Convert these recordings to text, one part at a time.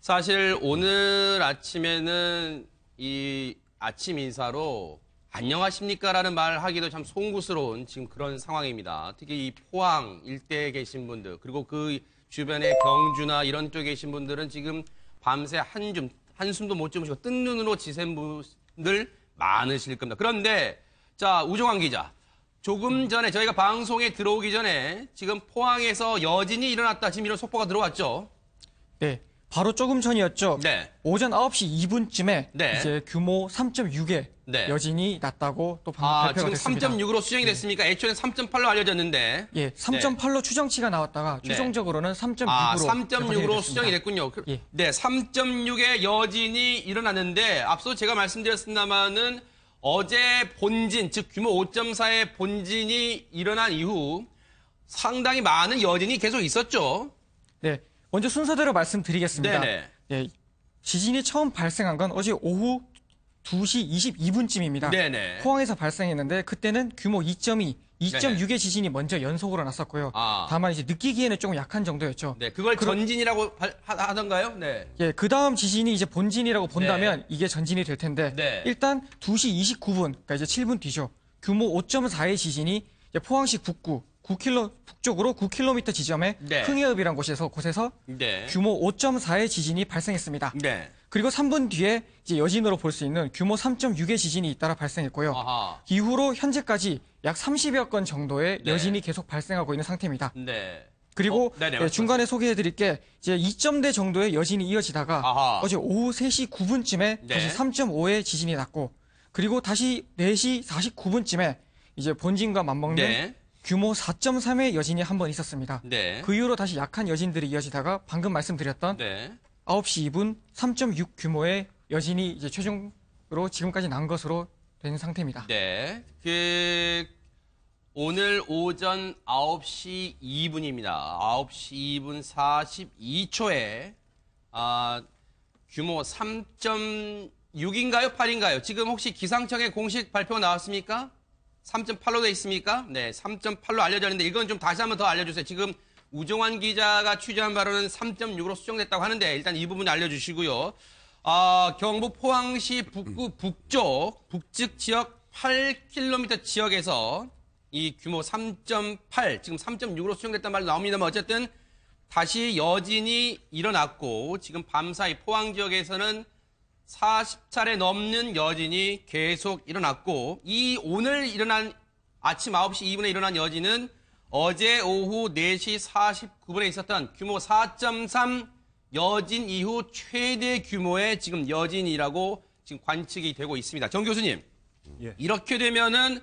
사실 오늘 아침에는 이 아침 인사로 안녕하십니까라는 말을 하기도 참 송구스러운 지금 그런 상황입니다. 특히 이 포항 일대에 계신 분들 그리고 그 주변에 경주나 이런 쪽에 계신 분들은 지금 밤새 한숨도 못 주무시고 뜬 눈으로 지샌 분들 많으실 겁니다. 그런데 자, 우종환 기자. 조금 전에 저희가 방송에 들어오기 전에 지금 포항에서 여진이 일어났다. 지금 이런 속보가 들어왔죠. 네. 바로 조금 전이었죠. 네. 오전 9시 2분쯤에 네. 이제 규모 3.6의 네. 여진이 났다고 또 방금 발표가 지금 됐습니다. 3.6으로 수정이 됐습니까? 애초에는 3.8로 알려졌는데. 예, 3.8로 추정치가 나왔다가 네. 최종적으로는 3.6으로 3.6으로 수정이 됐군요. 예. 네, 3.6의 여진이 일어났는데 앞서 제가 말씀드렸습니다마는 어제 본진, 즉 규모 5.4의 본진이 일어난 이후 상당히 많은 여진이 계속 있었죠. 네. 먼저 순서대로 말씀드리겠습니다. 네네. 예, 지진이 처음 발생한 건 어제 오후 2시 22분쯤입니다. 네네. 포항에서 발생했는데 그때는 규모 2.2, 2.6의 지진이 먼저 연속으로 났었고요. 다만 이제 느끼기에는 조금 약한 정도였죠. 네, 그걸 전진이라고 하던가요? 네. 예, 그 다음 지진이 이제 본진이라고 본다면 이게 전진이 될 텐데 네. 일단 2시 29분, 그러니까 이제 7분 뒤죠. 규모 5.4의 지진이 이제 포항시 북쪽으로 9km 지점에 네. 흥해읍이라는 곳에서 네. 규모 5.4의 지진이 발생했습니다. 네. 그리고 3분 뒤에 이제 여진으로 볼 수 있는 규모 3.6의 지진이 잇따라 발생했고요. 아하. 이후로 현재까지 약 30여 건 정도의 네. 여진이 계속 발생하고 있는 상태입니다. 네. 그리고 네네, 중간에 소개해드릴 게 이제 2점대 정도의 여진이 이어지다가 아하. 어제 오후 3시 9분쯤에 네. 다시 3.5의 지진이 났고 그리고 다시 4시 49분쯤에 이제 본진과 맞먹는 네. 규모 4.3의 여진이 한 번 있었습니다. 네. 그 이후로 다시 약한 여진들이 이어지다가 방금 말씀드렸던 네. 9시 2분 3.6 규모의 여진이 이제 최종으로 지금까지 난 것으로 된 상태입니다. 네. 오늘 오전 9시 2분입니다. 9시 2분 42초에 규모 3.6인가요? 8인가요? 지금 혹시 기상청의 공식 발표가 나왔습니까? 3.8로 돼 있습니까? 네, 3.8로 알려졌는데 이건 좀 다시 한번 더 알려주세요. 지금 우종환 기자가 취재한 바로는 3.6으로 수정됐다고 하는데 일단 이 부분 알려주시고요. 경북 포항시 북구 북측 지역 8km 지역에서 이 규모 3.8, 지금 3.6으로 수정됐다는 말이 나옵니다만 어쨌든 다시 여진이 일어났고 지금 밤사이 포항 지역에서는 40차례 넘는 여진이 계속 일어났고 오늘 일어난 아침 9시 2분에 일어난 여진은 어제 오후 4시 49분에 있었던 규모 4.3 여진 이후 최대 규모의 지금 여진이라고 지금 관측이 되고 있습니다. 정 교수님, 예. 이렇게 되면은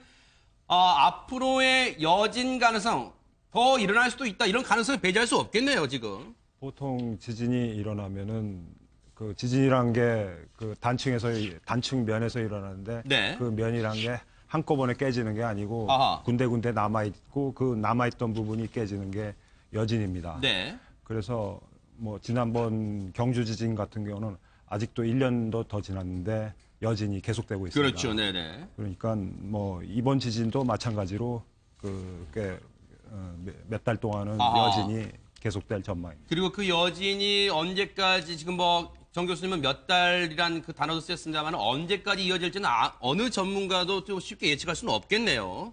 앞으로의 여진 가능성 더 일어날 수도 있다. 이런 가능성을 배제할 수 없겠네요, 지금. 보통 지진이 일어나면은 그 지진이란 게 그 단층 면에서 일어나는데 네. 그 면이란 게 한꺼번에 깨지는 게 아니고 아하. 군데군데 남아있고 그 남아있던 부분이 깨지는 게 여진입니다. 네. 그래서 뭐 지난번 경주 지진 같은 경우는 아직도 1년도 더 지났는데 여진이 계속되고 있습니다. 그렇죠, 네네. 그러니까 뭐 이번 지진도 마찬가지로 몇 달 동안은 아하. 여진이 계속될 전망입니다. 그리고 그 여진이 언제까지 지금 정 교수님은 몇 달이란 그 단어도 쓰셨습니다만 언제까지 이어질지는 어느 전문가도 또 쉽게 예측할 수는 없겠네요.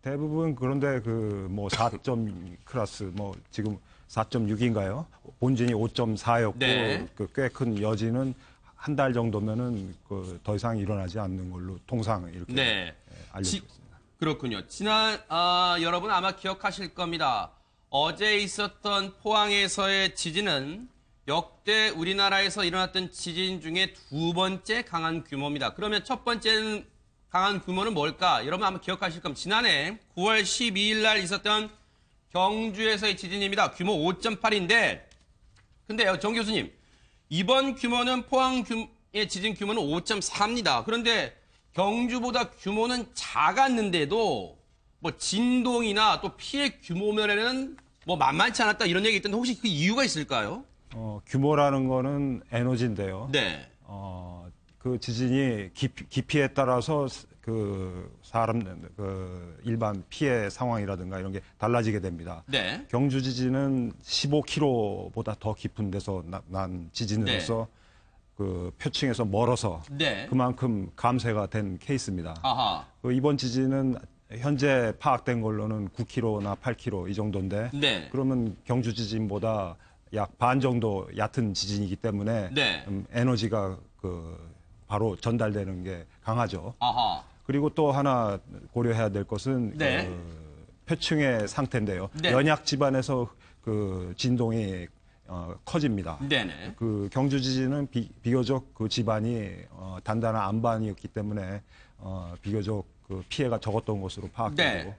대부분 그런데 뭐 4점 클래스 뭐 지금 4.6인가요? 본진이 5.4였고 네. 꽤 큰 여진은 한 달 정도면은 더 이상 일어나지 않는 걸로 통상 이렇게 네. 알려지고 있습니다. 그렇군요. 여러분 아마 기억하실 겁니다. 어제 있었던 포항에서의 지진은 역대 우리나라에서 일어났던 지진 중에 두 번째 강한 규모입니다. 그러면 첫 번째 강한 규모는 뭘까? 여러분 아마 기억하실 겁니다. 지난해 9월 12일 날 있었던 경주에서의 지진입니다. 규모 5.8인데 근데요, 정 교수님, 이번 규모는 포항의 지진 규모는 5.4입니다. 그런데 경주보다 규모는 작았는데도 뭐 진동이나 또 피해 규모 면에는 뭐 만만치 않았다 이런 얘기 있던데 혹시 그 이유가 있을까요? 규모라는 거는 에너지인데요. 네. 그 지진이 깊이에 따라서 그 사람 그 일반 피해 상황이라든가 이런 게 달라지게 됩니다. 네. 경주 지진은 15km보다 더 깊은 데서 난 지진으로서 그 표층에서 멀어서 네. 그만큼 감쇄가 된 케이스입니다. 아하. 그 이번 지진은 현재 파악된 걸로는 9km나 8km 이 정도인데 네. 그러면 경주 지진보다 약 반 정도 얕은 지진이기 때문에 네. 에너지가 그 바로 전달되는 게 강하죠. 아하. 그리고 또 하나 고려해야 될 것은 네. 그 표층의 상태인데요. 네. 연약 지반에서 그 진동이 커집니다. 네네. 그 경주 지진은 비교적 그 지반이 단단한 안반이었기 때문에 비교적 그 피해가 적었던 것으로 파악되고 네.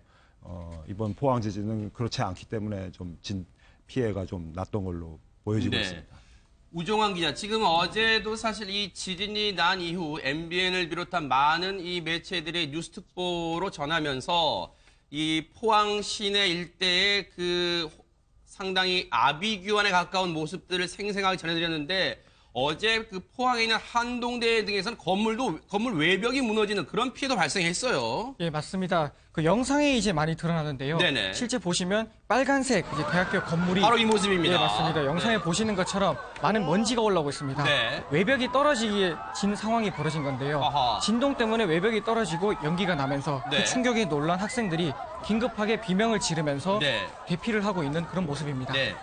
이번 포항 지진은 그렇지 않기 때문에 좀 피해가 좀 났던 걸로 보여지고 네. 있습니다. 우종환 기자, 지금 어제도 사실 이 지진이 난 이후 MBN을 비롯한 많은 이 매체들의 뉴스 특보로 전하면서 이 포항 시내 일대의 그 상당히 아비규환에 가까운 모습들을 생생하게 전해드렸는데 어제 그 포항에 있는 한동대 등에서는 건물 외벽이 무너지는 그런 피해도 발생했어요. 예, 맞습니다. 그 영상에 이제 많이 드러나는데요. 네네. 실제 보시면 빨간색 이제 대학교 건물이 바로 이 모습입니다. 예, 맞습니다. 영상에 네. 보시는 것처럼 많은 먼지가 올라오고 있습니다. 네. 외벽이 떨어진 상황이 벌어진 건데요. 아하. 진동 때문에 외벽이 떨어지고 연기가 나면서 네. 그 충격에 놀란 학생들이 긴급하게 비명을 지르면서 네. 대피를 하고 있는 그런 모습입니다. 네.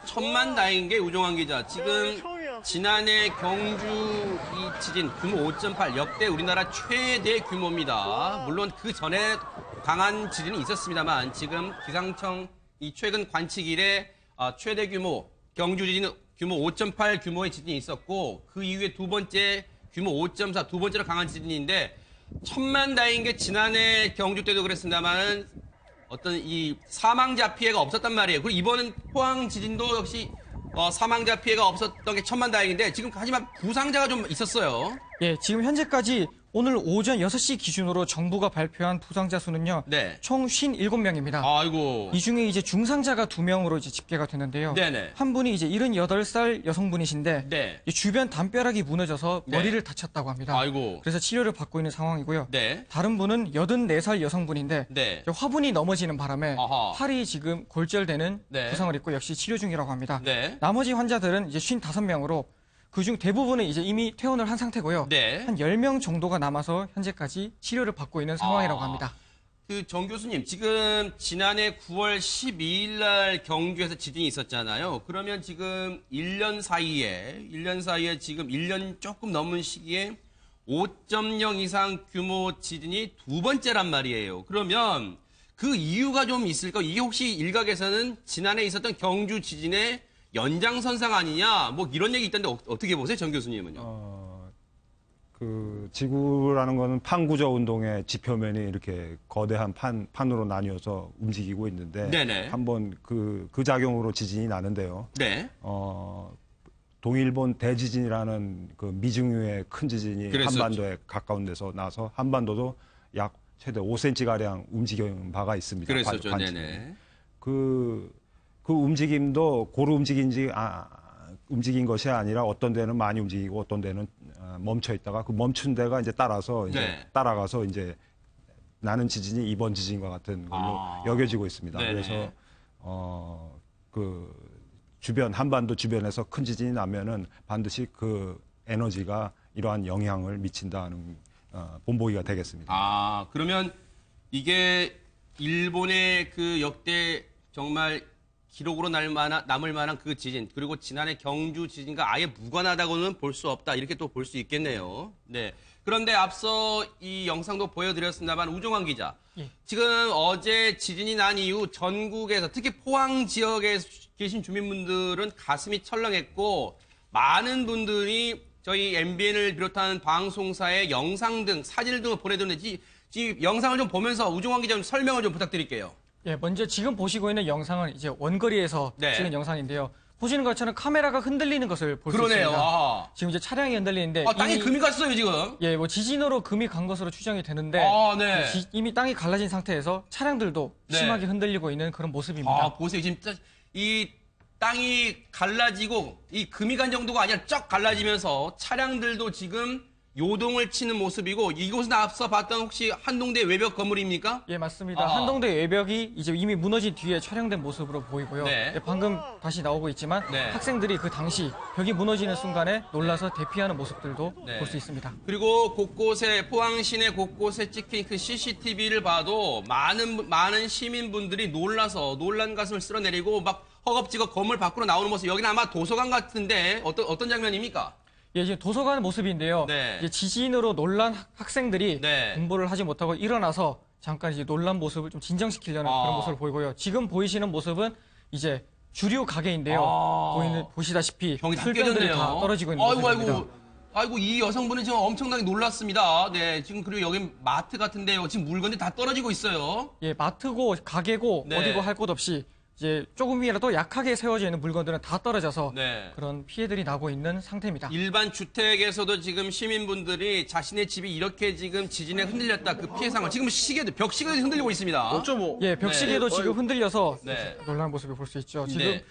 천만다행인 게 우종환 기자, 지금 지난해 경주 이 지진 규모 5.8 역대 우리나라 최대 규모입니다. 물론 그 전에 강한 지진이 있었습니다만 지금 기상청 이 최근 관측 이래 최대 규모 경주 지진 규모 5.8 규모의 지진이 있었고 그 이후에 두 번째 규모 5.4 두 번째로 강한 지진인데 천만다행인 게 지난해 경주 때도 그랬습니다만 어떤 이 사망자 피해가 없었단 말이에요. 그리고 이번은 포항 지진도 역시 사망자 피해가 없었던 게 천만다행인데 지금 하지만 부상자가 좀 있었어요. 예, 지금 현재까지 오늘 오전 6시 기준으로 정부가 발표한 부상자 수는요. 네. 총 57명입니다. 아이고. 이 중에 이제 중상자가 2명으로 이제 집계가 되는데요. 네네. 한 분이 이제 78살 여성분이신데 네. 이 주변 담벼락이 무너져서 네. 머리를 다쳤다고 합니다. 아이고. 그래서 치료를 받고 있는 상황이고요. 네. 다른 분은 84살 여성분인데 네. 화분이 넘어지는 바람에 아하. 팔이 지금 골절되는 네. 부상을 입고 역시 치료 중이라고 합니다. 네. 나머지 환자들은 이제 55명으로 그중 대부분은 이제 이미 퇴원을 한 상태고요. 네. 한 10명 정도가 남아서 현재까지 치료를 받고 있는 상황이라고 합니다. 그 정 교수님, 지금 지난해 9월 12일 날 경주에서 지진이 있었잖아요. 그러면 지금 1년 사이에 지금 1년 조금 넘은 시기에 5.0 이상 규모 지진이 두 번째란 말이에요. 그러면 그 이유가 좀 있을까? 이게 혹시 일각에서는 지난해 있었던 경주 지진의 연장선상 아니냐? 뭐 이런 얘기 있던데 어떻게 보세요, 정 교수님은요? 그 지구라는 거는 판구조 운동의 지표면이 이렇게 거대한 판으로 나뉘어서 움직이고 있는데 네네. 한번 그 작용으로 지진이 나는데요. 네. 동일본 대지진이라는 그 미증유의 큰 지진이 그랬었죠. 한반도에 가까운 데서 나서 한반도도 약 최대 5cm 가량 움직인 바가 있습니다. 그랬었죠. 관측이. 네네. 그 움직임도 고루 움직인 것이 아니라 어떤 데는 많이 움직이고 어떤 데는 멈춰 있다가 그 멈춘 데가 이제 네. 따라가서 이제 나는 지진이 이번 지진과 같은 걸로 여겨지고 있습니다. 네네. 그래서 그 주변 한반도 주변에서 큰 지진이 나면은 반드시 그 에너지가 이러한 영향을 미친다는 본보기가 되겠습니다. 그러면 이게 일본의 그 역대 정말 기록으로 남을 만한 그 지진, 그리고 지난해 경주 지진과 아예 무관하다고는 볼 수 없다. 이렇게 또 볼 수 있겠네요. 네. 그런데 앞서 이 영상도 보여드렸습니다만 우종환 기자. 예. 지금 어제 지진이 난 이후 전국에서 특히 포항 지역에 계신 주민분들은 가슴이 철렁했고 많은 분들이 저희 MBN을 비롯한 방송사에 영상 등 사진을 등을 보내드렸는데 이 영상을 좀 보면서 우종환 기자 좀 설명을 좀 부탁드릴게요. 예, 먼저 지금 보시고 있는 영상은 이제 원거리에서 네. 찍은 영상인데요. 보시는 것처럼 카메라가 흔들리는 것을 볼 수 그러네요. 있습니다. 아하. 지금 이제 차량이 흔들리는데 땅에 이미 금이 갔어요, 지금. 예, 뭐 지진으로 금이 간 것으로 추정이 되는데 네. 이미 땅이 갈라진 상태에서 차량들도 네. 심하게 흔들리고 있는 그런 모습입니다. 보세요. 진짜 이 땅이 갈라지고 이 금이 간 정도가 아니라 쫙 갈라지면서 차량들도 지금 요동을 치는 모습이고 이곳은 앞서 봤던 혹시 한동대 외벽 건물입니까? 예, 맞습니다. 아하. 한동대 외벽이 이제 이미 무너진 뒤에 촬영된 모습으로 보이고요. 네. 예, 방금 다시 나오고 있지만 네. 학생들이 그 당시 벽이 무너지는 순간에 놀라서 대피하는 모습들도 네. 볼 수 있습니다. 그리고 곳곳에 포항 시내 곳곳에 찍힌 그 CCTV를 봐도 많은 시민분들이 놀라서 놀란 가슴을 쓸어내리고 막 허겁지겁 건물 밖으로 나오는 모습. 여기는 아마 도서관 같은데 어떤 장면입니까? 예, 지금 도서관 모습인데요. 네. 이제 지진으로 놀란 학생들이 네. 공부를 하지 못하고 일어나서 잠깐 이제 놀란 모습을 좀 진정시키려는 그런 모습을 보이고요. 지금 보이시는 모습은 이제 주류 가게인데요. 보시다시피 병이 다 술병들이 깨졌네요. 다 떨어지고 있는 아이고, 모습입니다. 아이고, 이 여성분은 지금 엄청나게 놀랐습니다. 네, 지금 그리고 여기 마트 같은데요. 지금 물건들이 다 떨어지고 있어요. 예, 마트고 가게고 네. 어디고 할 곳 없이 이제 조금이라도 약하게 세워져 있는 물건들은 다 떨어져서 네. 그런 피해들이 나고 있는 상태입니다. 일반 주택에서도 지금 시민분들이 자신의 집이 이렇게 지금 지진에 흔들렸다 그 피해 상황 지금 벽시계도 흔들리고 있습니다. 5.5. 예, 벽시계도 네. 지금 흔들려서 네. 놀라는 모습을 볼 수 있죠. 지금 네.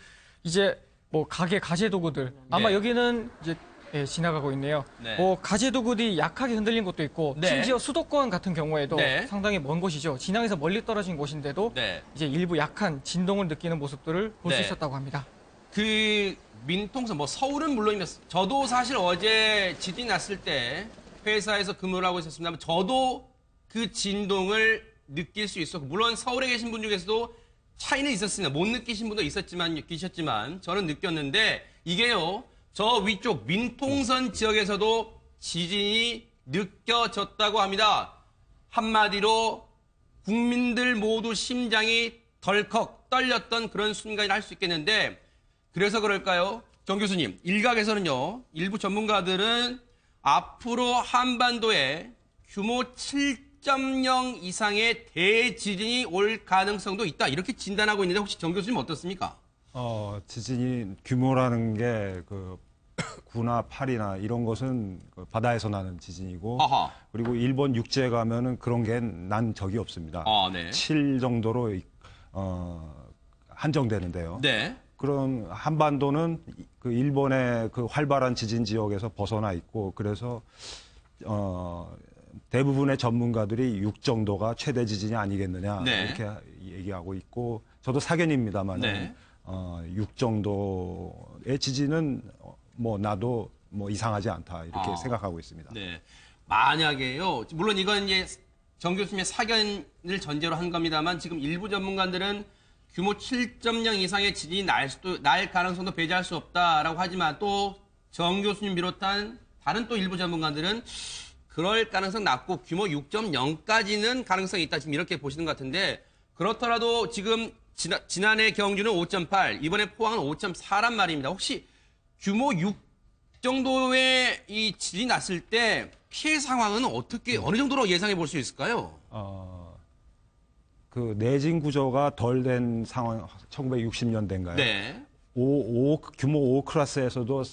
이제 뭐 가게 가재 도구들 아마 네. 여기는 이제 지나가고 있네요. 네. 뭐 가재 도구들이 약하게 흔들린 곳도 있고 네. 심지어 수도권 같은 경우에도 네. 상당히 먼 곳이죠. 진앙에서 멀리 떨어진 곳인데도 네. 이제 일부 약한 진동을 느끼는 모습들을 볼 수 네. 있었다고 합니다. 그 민통선 뭐 서울은 물론이면 저도 사실 어제 지진이 났을 때 회사에서 근무를 하고 있었습니다만 저도 그 진동을 느낄 수 있었고 물론 서울에 계신 분 중에서도 차이는 있었습니다. 못 느끼신 분도 계셨지만 저는 느꼈는데 이게요. 저 위쪽 민통선 지역에서도 지진이 느껴졌다고 합니다. 한마디로 국민들 모두 심장이 덜컥 떨렸던 그런 순간이라 할 수 있겠는데 그래서 그럴까요? 정 교수님, 일각에서는요. 일부 전문가들은 앞으로 한반도에 규모 7.0 이상의 대지진이 올 가능성도 있다. 이렇게 진단하고 있는데 혹시 정 교수님 어떻습니까? 지진이 규모라는 게 그 구나 팔이나 이런 것은 그 바다에서 나는 지진이고 아하. 그리고 일본 육지에 가면은 그런 게 난 적이 없습니다. 아, 네. 7 정도로 한정되는데요. 네. 그런 한반도는 그 일본의 그 활발한 지진 지역에서 벗어나 있고 그래서 대부분의 전문가들이 6 정도가 최대 지진이 아니겠느냐 네. 이렇게 얘기하고 있고 저도 사견입니다만 네. 6 정도의 지진은 뭐 나도 뭐 이상하지 않다 이렇게 생각하고 있습니다. 네. 만약에요. 물론 이건 이제 정 교수님의 사견을 전제로 한 겁니다만 지금 일부 전문가들은 규모 7.0 이상의 지진이 날 가능성도 배제할 수 없다라고 하지만 또 정 교수님 비롯한 다른 또 일부 전문가들은 그럴 가능성 낮고 규모 6.0까지는 가능성이 있다. 지금 이렇게 보시는 것 같은데 그렇더라도 지금 지난해 경주는 5.8, 이번에 포항은 5.4란 말입니다. 혹시 규모 6 정도의 이 지진이 났을 때 피해 상황은 어느 정도로 예상해 볼 수 있을까요? 그 내진 구조가 덜 된 상황 1960년대인가요? 네. 규모 5 클래스에서도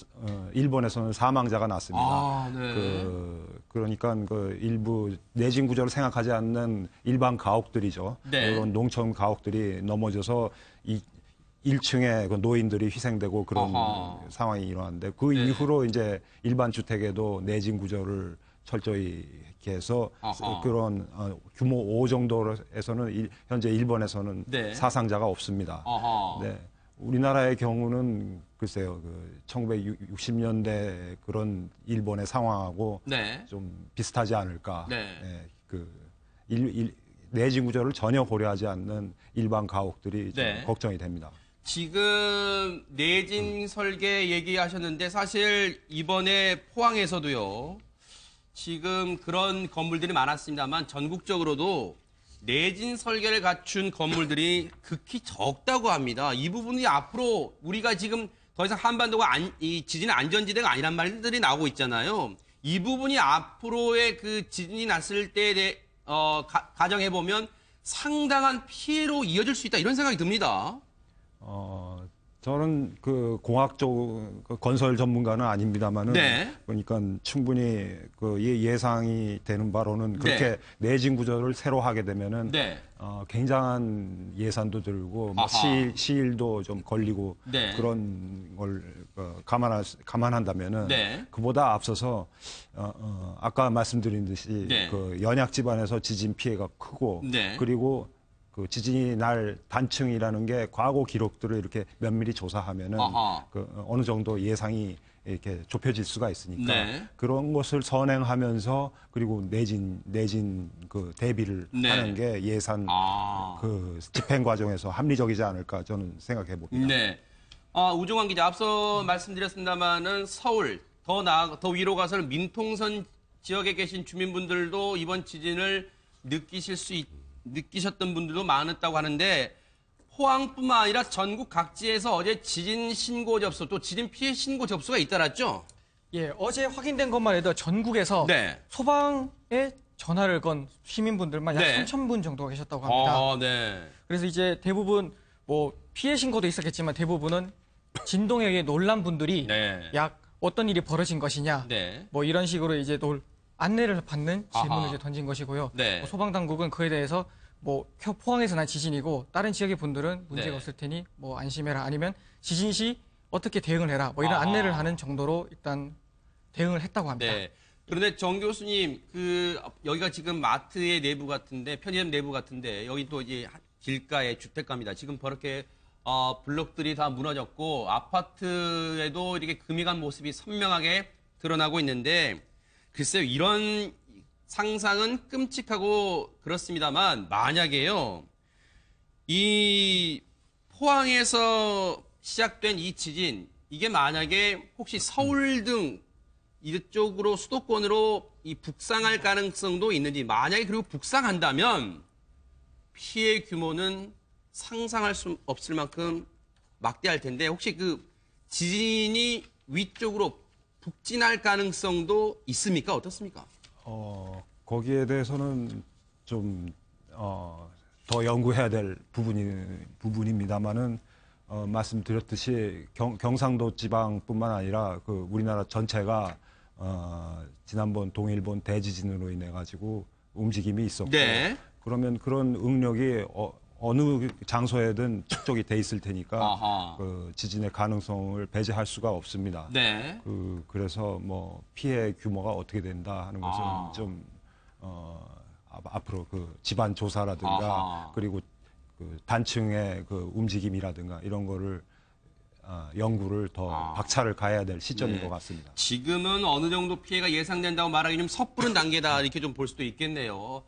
일본에서는 사망자가 났습니다. 아, 네. 그러니까 그 일부 내진 구조를 생각하지 않는 일반 가옥들이죠. 네. 이런 농촌 가옥들이 넘어져서 1층에 그 노인들이 희생되고 그런 아하. 상황이 일어났는데 그 네. 이후로 이제 일반 주택에도 내진 구조를 철저히 이렇게 해서 아하. 그런 규모 5 정도에서는 현재 일본에서는 네. 사상자가 없습니다. 아하. 네. 우리나라의 경우는 글쎄요, 그 1960년대 그런 일본의 상황하고 네. 좀 비슷하지 않을까. 네. 내진 구조를 전혀 고려하지 않는 일반 가옥들이 좀 네. 걱정이 됩니다. 지금 내진 설계 얘기하셨는데 사실 이번에 포항에서도요. 지금 그런 건물들이 많았습니다만 전국적으로도 내진 설계를 갖춘 건물들이 극히 적다고 합니다. 이 부분이 앞으로 우리가 지금 더 이상 한반도가 이 지진 안전지대가 아니란 말들이 나오고 있잖아요. 이 부분이 앞으로의 그 지진이 났을 때에 가정해 보면 상당한 피해로 이어질 수 있다 이런 생각이 듭니다. 저는 그 공학적 그 건설 전문가는 아닙니다만은 네. 그러니까 충분히 그 예상이 되는 바로는 그렇게 네. 내진 구조를 새로 하게 되면은 네. 굉장한 예산도 들고 뭐 아하. 시일도 좀 걸리고 네. 그런 걸 감안한다면은 네. 그보다 앞서서 아까 말씀드린 듯이 네. 그 연약 지반에서 지진 피해가 크고 네. 그리고 그 지진이 날 단층이라는 게 과거 기록들을 이렇게 면밀히 조사하면은 아하. 그 어느 정도 예상이 이렇게 좁혀질 수가 있으니까 네. 그런 것을 선행하면서 그리고 내진 그 대비를 네. 하는 게 예산 그 집행 과정에서 합리적이지 않을까 저는 생각해 봅니다. 네. 우종환 기자, 앞서 말씀드렸습니다만은 서울, 더 위로 가서는 민통선 지역에 계신 주민분들도 이번 지진을 느끼셨던 분들도 많았다고 하는데, 포항뿐만 아니라 전국 각지에서 어제 지진 신고 접수, 또 지진 피해 신고 접수가 잇따랐죠? 예, 어제 확인된 것만 해도 전국에서 네. 소방에 전화를 건 시민분들만 약 네. 3,000분 정도가 계셨다고 합니다. 네. 그래서 이제 대부분 뭐 피해 신고도 있었겠지만 대부분은 진동에 의해 놀란 분들이 네. 약 어떤 일이 벌어진 것이냐, 네. 뭐 이런 식으로 이제 안내를 받는 질문을 아하. 이제 던진 것이고요. 네. 뭐 소방당국은 그에 대해서 뭐 포항에서 난 지진이고 다른 지역의 분들은 문제가 네. 없을 테니 뭐 안심해라, 아니면 지진 시 어떻게 대응을 해라, 뭐 이런 아하. 안내를 하는 정도로 일단 대응을 했다고 합니다. 네. 그런데 정 교수님, 여기가 지금 마트의 내부 같은데, 편의점 내부 같은데, 여기 또 이제 길가의 주택가입니다. 지금 저렇게 블록들이 다 무너졌고, 아파트에도 이렇게 금이 간 모습이 선명하게 드러나고 있는데, 글쎄요, 이런 상상은 끔찍하고 그렇습니다만, 만약에요, 이 포항에서 시작된 이 지진, 이게 만약에 혹시 서울 등 이쪽으로 수도권으로 이 북상할 가능성도 있는지, 만약에 그리고 북상한다면 피해 규모는 상상할 수 없을 만큼 막대할 텐데, 혹시 그 지진이 위쪽으로 북진할 가능성도 있습니까? 어떻습니까? 거기에 대해서는 좀 더 연구해야 될 부분입니다만은 말씀드렸듯이 경상도 지방뿐만 아니라 그 우리나라 전체가 지난번 동일본 대지진으로 인해 가지고 움직임이 있었고 네. 그러면 그런 응력이 어느 장소에든 축적이 돼 있을 테니까 아하. 그 지진의 가능성을 배제할 수가 없습니다. 네. 그래서 뭐 피해 규모가 어떻게 된다 하는 것은 아. 좀 앞으로 그 집안 조사라든가 아하. 그리고 그 단층의 그 움직임이라든가 이런 거를 연구를 더 박차를 가해야 될 시점인 네. 것 같습니다. 지금은 어느 정도 피해가 예상된다고 말하기 좀 섣부른 단계다, 이렇게 좀 볼 수도 있겠네요.